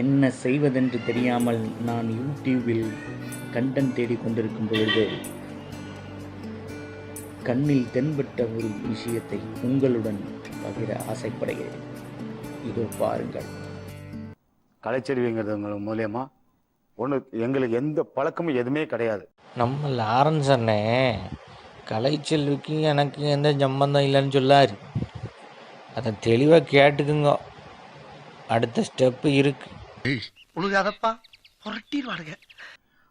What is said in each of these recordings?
என்ன செய்வதென்று தெரியாமல் நான் யூடியூபில் கண்டென்ட் தேடிக் கொண்டிருக்கும் பொழுது கண்ணில் தென்பட்ட ஒரு விஷயத்தை உங்களுடன் பகிர ஆசைப்படுகிறேன். இதோ பாருங்கள். கலைச்செல்விங்கிறது மூலியமா ஒன்று எங்களுக்கு எந்த பழக்கமும் எதுவுமே கிடையாது. நம்ம லாரன்ஸ் அண்ணே கலைச்செல்விக்கு எனக்கு எந்த சம்பந்தம் இல்லைன்னு சொல்லார். அதை தெளிவாக கேட்டுக்குங்க. அடுத்த ஸ்டெப்பு இருக்கு.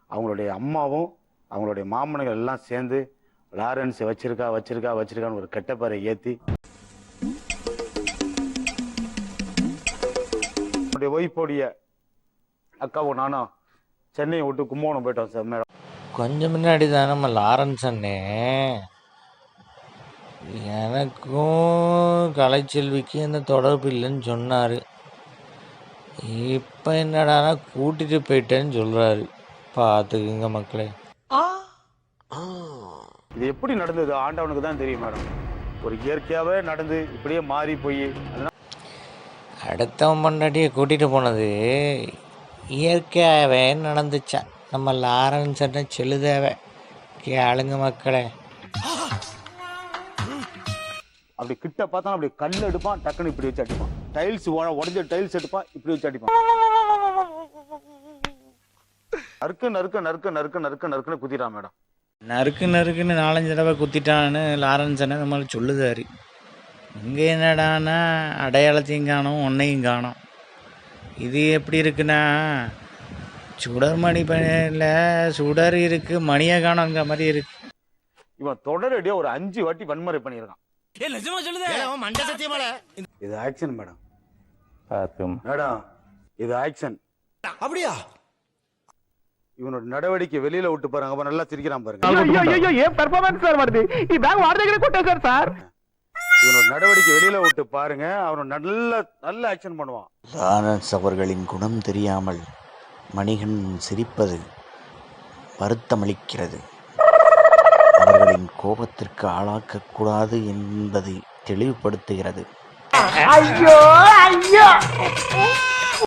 அவங்களுடைய அம்மாவும் அவங்களுடைய மாமனங்கள் எல்லாம் சேர்ந்து லாரன்ஸ் வச்சிருக்கான்னு ஒரு கெட்டப்பேரை ஏற்றி ஒய்ஃபோடைய அக்காவும் நானும் சென்னையை விட்டு கும்பகோணம் போயிட்டோம் சார் மேடம். கொஞ்சம் முன்னாடி தான் நம்ம லாரன்ஸ் அண்ணே எனக்கும் கலைச்செல்விக்கும் எந்த தொடர்பு இல்லைன்னு சொன்னார். இப்போ என்னடானா கூட்டிகிட்டு போயிட்டேன்னு சொல்கிறாரு. பார்த்துக்குங்க மக்களே. இது எப்படி நடந்தது ஆண்டவனுக்கு தான் தெரியும் மேடம். ஒரு இயற்கையாகவே நடந்து இப்படியே மாறி போய் அடுத்தவன் பொண்டாட்டியை கூட்டிகிட்டு போனது இயற்கையாகவே நடந்துச்சான். நம்ம லாரன்ஸ் அண்ணே செல்லுதேவை கேளுங்க மக்களே. அப்படி கிட்ட பார்த்தா அப்படி கல் எடுப்பான், டக்குன்னு இப்படி வச்சு அடிப்பான். டைல்ஸ் உடஞ்ச டைல்ஸ் எடுப்பான், இப்படி வச்சு அடிப்பான். நறுக்குன்னு குத்திட்டான் மேடம். நறுக்குன்னு 4-5 தடவை குத்திட்டான்னு லாரன்ஸ் அண்ணே நம்மளுக்கு சொல்லுதாரு. இங்கே என்னடானா அடையாளத்தையும் காணும், ஒன்னையும் காணும். இது எப்படி இருக்குன்னா சுடர் மணி பண்ணியில் சுடர் இருக்கு, மணியை காணுங்கிற மாதிரி இருக்கு. இவன் தொடரடியா ஒரு 5 வாட்டி வன்முறை பண்ணியிருக்கான். இது ஆக்ஷன் மேடம். மேடம் இது ஆக்ஷன். அப்படியா? இவனோட நடவடிக்கை வெளியில விட்டு பாருங்க. அப்ப நல்லா சிரிக்கிறான் பாருங்க. இவனோட நடவடிக்கை வெளியில விட்டு பாருங்க. அவன் நல்ல ஆக்ஷன் பண்ணுவான். லாரன்ஸ் அவர்களின் குணம் தெரியாமல் மணிகன் சிரிப்பது வருத்தமளிக்கிறது. அவர்களின் கோபத்திற்கு ஆளாக்கக்கூடாது என்பதை தெளிவுபடுத்துகிறது.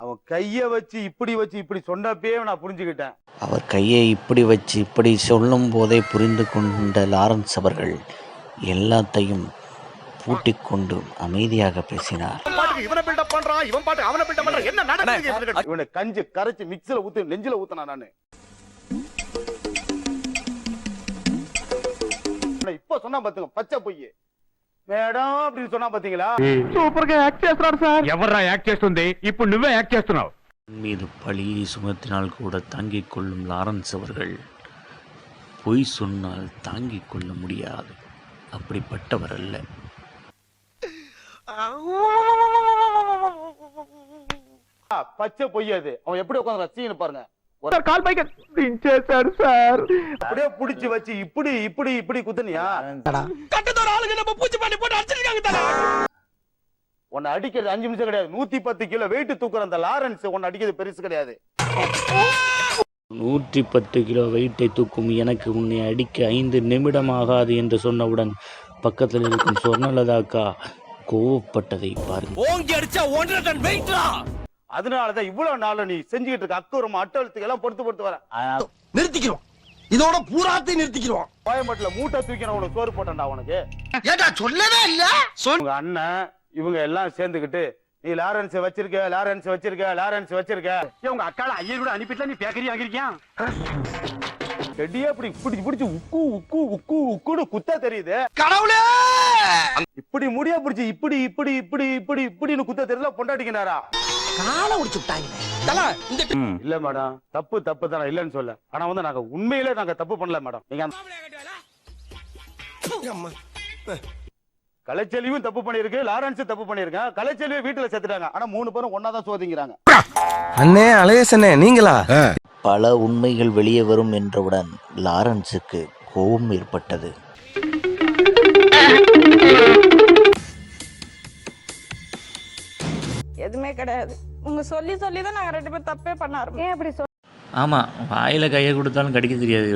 அவன் கைய வச்சு இப்படி சொன்னப்பே நான் புரிஞ்சுக்கிட்டேன். அவர் கையை இப்படி வச்சு இப்படி சொல்லும் போதே புரிந்து கொண்ட லாரன்ஸ் அவர்கள் எல்லாத்தையும் பூட்டிக் கொண்டு அமைதியாக பேசினார். இவனை கஞ்சி கரைச்சு மிக்ஸில ஊத்து நெஞ்சில ஊத்தனா நானு. இப்ப சொன்னா பாத்துங்க பச்சை பொய் మేడం அப்படின்னு சொன்னா பாத்தீங்களா? సూపర్ గా యాక్ట్ చేస్తున్నారు సార్. ఎవర్రా యాక్ట్ చేస్తుంది? ఇప్పుడు నువ్వే యాక్ట్ చేస్తున్నావు. மீது பழியை சுமத்தினால் கூட தாங்கிக் கொள்ளும் லாரன்ஸ் அவர்கள் பொய் சொன்னால் தாங்கிக் கொள்ள முடியாது. அப்படிப்பட்டவர் அல்ல. பச்சை பொய் அது. அவன் எப்படி உட்கார்ந்து ரசின்னு பாருங்க. కాల్ పైకి దించేశాడు సార్. அப்படியே புடிச்சு வச்சு இப்படி குத்துனியா? உன்னை அடிக்கிறது 5 நிமிஷம் கிடையாது. 110 கிலோ வெயிட் தூக்குற அந்த லாரன்ஸ் உன்னை அடிக்கிறது பெருசு கிடையாது. 110 கிலோ வெயிட்டை தூக்கும் எனக்கு உன்னை அடிக்க 5 நிமிடம் ஆகாது என்று சொன்னவுடன் பக்கத்தில் இருக்கும் சொர்ணலதாக்கா கோவப்பட்டதை பாருங்க. அதனாலதான் இவ்வளவு நாள் நீ செஞ்சுக்கிட்டு இருக்க அக்கறம் அட்டழுத்துக்கு எல்லாம் பொறுத்து வர நிறுத்திக்கிறோம். இதோட பூராத்தையும் நிறுத்திக்கிறோம். கோயம்பேட்டுல மூட்டை தூக்கி உனக்கு சோறு போட்டா உனக்கு சொல்லவே இல்ல. உங்க அண்ணன் இவங்க எல்லாம் சேர்ந்துக்கிட்டு நீ லாரன்ஸ் வச்சிருக்க உங்க அக்கால ஐயர் கூட அனுப்பிட்டு நீ பேக்கரி வாங்கிருக்கியா? செடியே அப்படி பிடிச்சு உக்குன்னு குத்தா தெரியுது. கடவுளே இப்படி முடியா பிடிச்சு இப்படின்னு குத்த தெரியல. பொண்டாட்டிக்கினாரா காலை உடைச்சு விட்டாங்க. இல்ல மேடம், தப்பு தானே இல்லன்னு சொல்ல. ஆனா வந்து நாங்க உண்மையிலே தப்பு பண்ணல மேடம். நீங்க கலைச்செல்வியும் தப்பு பண்ணிருக்கு, லாரன்ஸும் தப்பு பண்ணிருக்கேன். கலைச்செல்வியை வீட்டுல சேர்த்துட்டாங்க. ஆனா 3 பேரும் ஒன்னாதான் சோதிங்கிறாங்க. அண்ணே அழகேசனே நீங்களா? பல உண்மைகள் வெளியே வரும் என்றவுடன் லாரன்ஸுக்கு கோபம் ஏற்பட்டது. எதுவுமே கிடையாது. உங்க சொல்லி தான் நாங்க 2 பேரும் தப்பே பண்ண ஆரம்பிச்சோம். ஏன் அப்படி ஆமாம், வாயில் கையை கொடுத்தாலும் கடிக்க தெரியாது.